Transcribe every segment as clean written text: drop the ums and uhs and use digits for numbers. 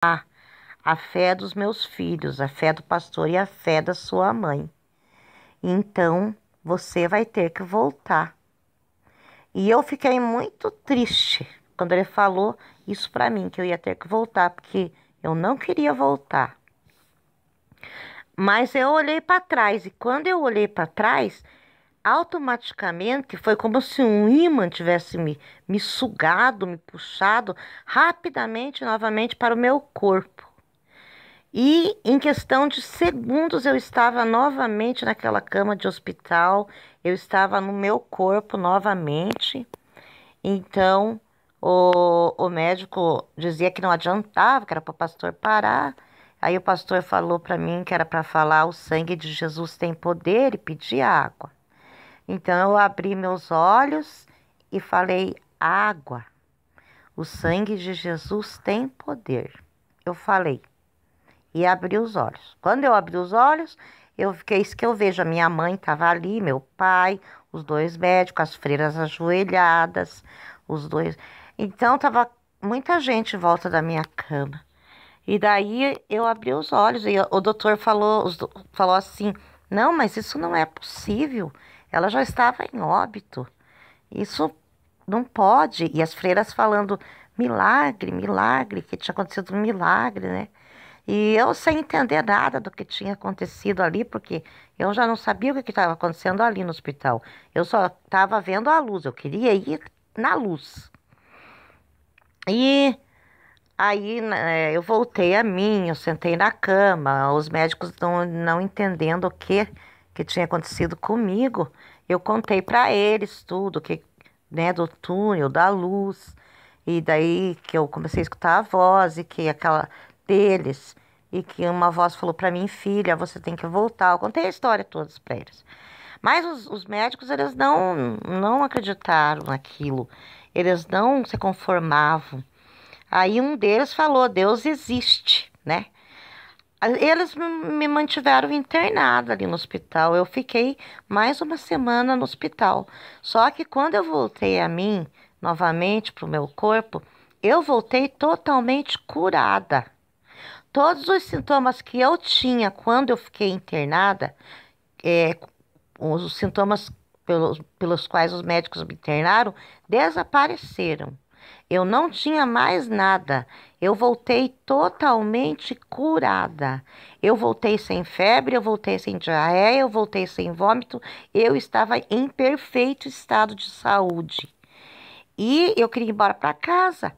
a fé dos meus filhos, a fé do pastor e a fé da sua mãe. Então, você vai ter que voltar. E eu fiquei muito triste quando ele falou isso pra mim, que eu ia ter que voltar, porque eu não queria voltar. Mas eu olhei para trás e quando eu olhei para trás, automaticamente foi como se um ímã tivesse me sugado, me puxado rapidamente novamente para o meu corpo. E em questão de segundos eu estava novamente naquela cama de hospital, eu estava no meu corpo novamente. Então o médico dizia que não adiantava, que era para o pastor parar. Aí o pastor falou para mim que era para falar: o sangue de Jesus tem poder, e pedir água. Então eu abri meus olhos e falei: água, o sangue de Jesus tem poder. Eu falei e abri os olhos. Quando eu abri os olhos, eu fiquei isso que eu vejo. A minha mãe estava ali, meu pai, os dois médicos, as freiras ajoelhadas, os dois. Então tava muita gente em volta da minha cama. E daí eu abri os olhos e o doutor falou, falou assim: não, mas isso não é possível. Ela já estava em óbito. Isso não pode. E as freiras falando: milagre, milagre, que tinha acontecido um milagre, né? E eu sem entender nada do que tinha acontecido ali, porque eu já não sabia o que estava acontecendo ali no hospital. Eu só estava vendo a luz, eu queria ir na luz. E aí eu voltei a mim, eu sentei na cama, os médicos não entendendo que tinha acontecido comigo. Eu contei para eles tudo, que, né, do túnel, da luz. E daí que eu comecei a escutar a voz e que aquela deles e que uma voz falou para mim: filha, você tem que voltar. Eu contei a história toda para eles. Mas os médicos, eles não acreditaram naquilo. Eles não se conformavam. Aí um deles falou: Deus existe, né? Eles me mantiveram internada ali no hospital. Eu fiquei mais uma semana no hospital. Só que quando eu voltei a mim, novamente para o meu corpo, eu voltei totalmente curada. Todos os sintomas que eu tinha quando eu fiquei internada, é, os sintomas pelos quais os médicos me internaram, desapareceram. Eu não tinha mais nada. Eu voltei totalmente curada. Eu voltei sem febre, eu voltei sem diarreia, eu voltei sem vômito. Eu estava em perfeito estado de saúde. E eu queria ir embora para casa,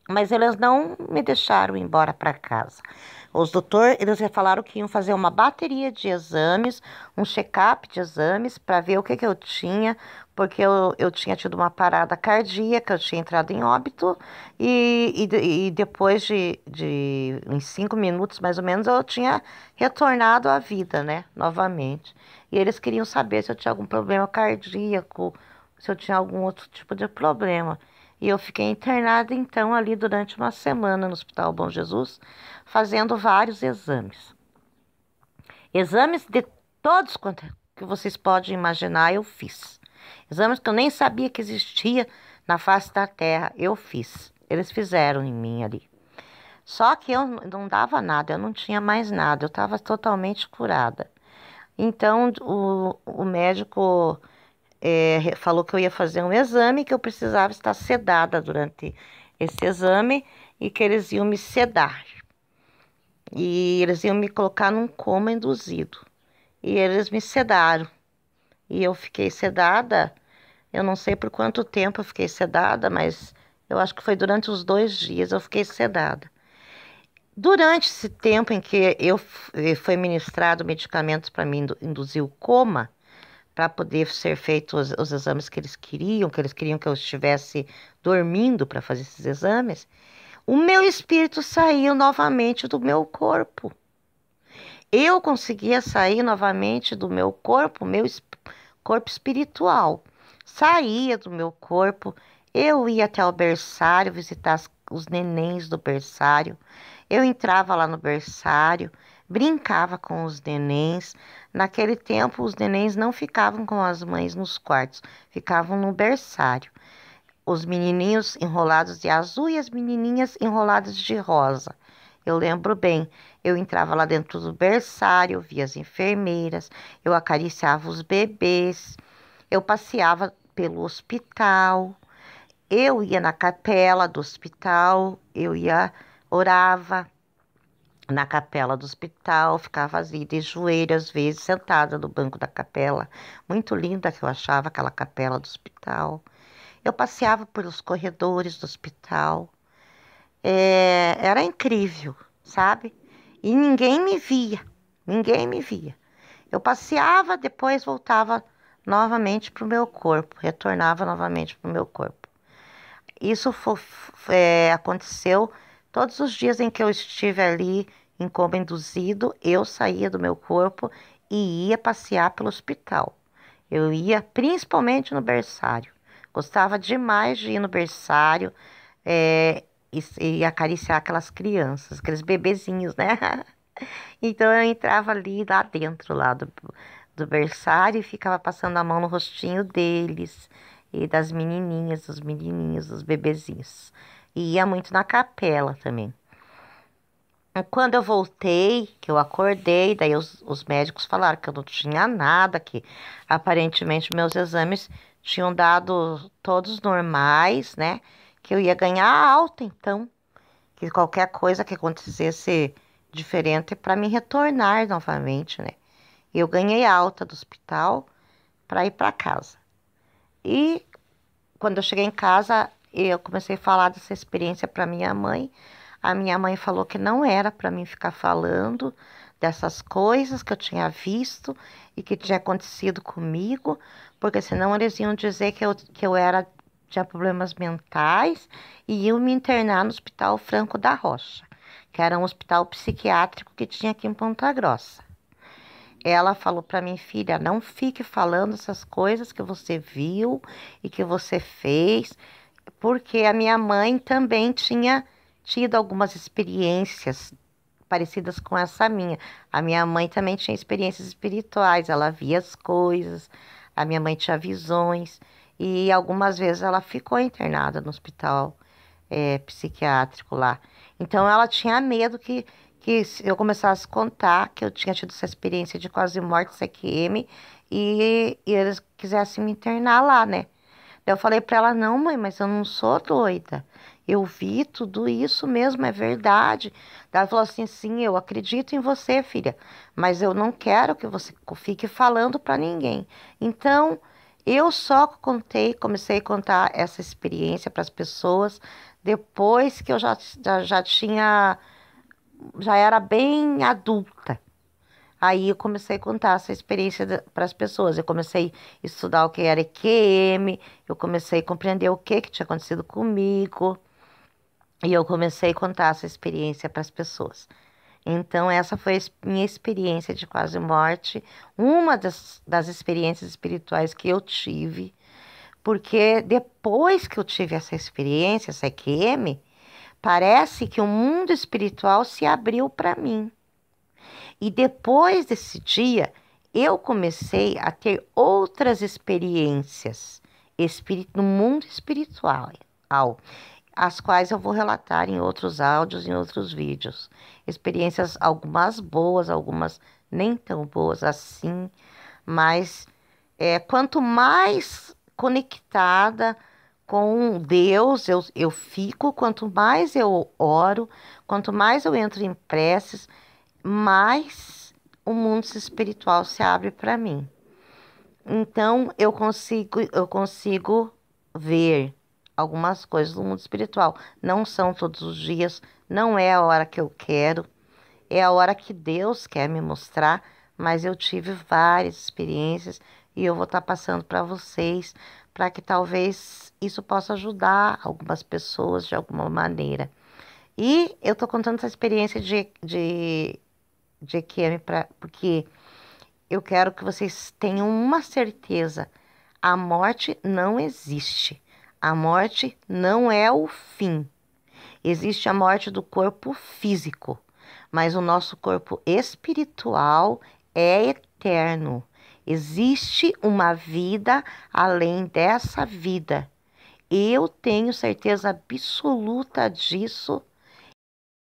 mas eles não me deixaram ir embora para casa. Os doutores, eles falaram que iam fazer uma bateria de exames, um check-up de exames, para ver o que eu tinha, porque eu tinha tido uma parada cardíaca, eu tinha entrado em óbito, e depois em 5 minutos, mais ou menos, eu tinha retornado à vida, né, novamente. E eles queriam saber se eu tinha algum problema cardíaco, se eu tinha algum outro tipo de problema. E eu fiquei internada, então, ali durante uma semana no Hospital Bom Jesus, fazendo vários exames. Exames de todos quanto que vocês podem imaginar, eu fiz. Exames que eu nem sabia que existia na face da terra, eu fiz. Eles fizeram em mim ali. Só que eu não dava nada, eu não tinha mais nada, eu estava totalmente curada. Então, o médico falou que eu ia fazer um exame, que eu precisava estar sedada durante esse exame e que eles iam me sedar. E eles iam me colocar num coma induzido. E eles me sedaram. E eu fiquei sedada. Eu não sei por quanto tempo eu fiquei sedada, mas eu acho que foi durante os 2 dias eu fiquei sedada. Durante esse tempo em que foi ministrado medicamentos para mim induzir o coma, para poder ser feitos os exames que eles queriam que eu estivesse dormindo para fazer esses exames, o meu espírito saiu novamente do meu corpo. Eu conseguia sair novamente do meu corpo, corpo espiritual. Saía do meu corpo, eu ia até o berçário visitar os nenéns do berçário. Eu entrava lá no berçário, brincava com os nenéns. Naquele tempo, os nenéns não ficavam com as mães nos quartos, ficavam no berçário. os menininhos enrolados de azul e as menininhas enroladas de rosa. Eu lembro bem, eu entrava lá dentro do berçário, via as enfermeiras, eu acariciava os bebês, eu passeava pelo hospital, eu ia na capela do hospital, orava na capela do hospital, ficava assim, de joelho, às vezes, sentada no banco da capela. Muito linda que eu achava aquela capela do hospital. Eu passeava pelos corredores do hospital. Era incrível, sabe? E ninguém me via. Eu passeava, depois voltava novamente para o meu corpo, retornava novamente para o meu corpo. Isso aconteceu todos os dias em que eu estive ali em coma induzido, eu saía do meu corpo e ia passear pelo hospital. Eu ia principalmente no berçário. Gostava demais de ir no berçário, e acariciar aquelas crianças, aqueles bebezinhos, né? Então eu entrava ali lá dentro do berçário e ficava passando a mão no rostinho deles e das menininhas, dos menininhos, dos bebezinhos. E ia muito na capela também. Quando eu voltei, que eu acordei, daí os médicos falaram que eu não tinha nada, que aparentemente meus exames tinham dado todos normais, né? Que eu ia ganhar alta, então, que qualquer coisa que acontecesse diferente para me retornar novamente, né? Eu ganhei alta do hospital para ir para casa. E quando eu cheguei em casa, eu comecei a falar dessa experiência para minha mãe. A minha mãe falou que não era para mim ficar falando dessas coisas que eu tinha visto e que tinha acontecido comigo, porque senão eles iam dizer tinha problemas mentais e iam me internar no Hospital Franco da Rocha, que era um hospital psiquiátrico que tinha aqui em Ponta Grossa. Ela falou para mim, filha, não fique falando essas coisas que você viu e que você fez, porque a minha mãe também tinha tido algumas experiências parecidas com essa minha. A minha mãe também tinha experiências espirituais, ela via as coisas, a minha mãe tinha visões, e algumas vezes ela ficou internada no hospital psiquiátrico lá. Então ela tinha medo que se eu começasse a contar que eu tinha tido essa experiência de quase morte CQM e eles quisessem me internar lá, né? Eu falei pra ela, não, mãe, mas eu não sou doida. Eu vi tudo isso mesmo, é verdade. Ela falou assim, sim, eu acredito em você, filha, mas eu não quero que você fique falando pra ninguém. Então, eu só comecei a contar essa experiência para as pessoas depois que eu já tinha, já era bem adulta. Aí eu comecei a contar essa experiência para as pessoas. Eu comecei a estudar o que era EQM, eu comecei a compreender o que tinha acontecido comigo, e eu comecei a contar essa experiência para as pessoas. Então, essa foi a minha experiência de quase morte, uma das experiências espirituais que eu tive, porque depois que eu tive essa experiência, essa EQM, parece que o mundo espiritual se abriu para mim. E depois desse dia, eu comecei a ter outras experiências no mundo espiritual, as quais eu vou relatar em outros áudios, em outros vídeos. Experiências, algumas boas, algumas nem tão boas assim, mas quanto mais conectada com Deus eu fico, quanto mais eu oro, quanto mais eu entro em preces, mais o mundo espiritual se abre para mim. Então eu consigo ver algumas coisas do mundo espiritual. Não são todos os dias, não é a hora que eu quero, é a hora que Deus quer me mostrar, mas eu tive várias experiências e eu vou estar passando para vocês, para que talvez isso possa ajudar algumas pessoas de alguma maneira. E eu tô contando essa experiência de EQM porque eu quero que vocês tenham uma certeza: a morte não existe. A morte não é o fim. Existe a morte do corpo físico, mas o nosso corpo espiritual é eterno. Existe uma vida além dessa vida. Eu tenho certeza absoluta disso,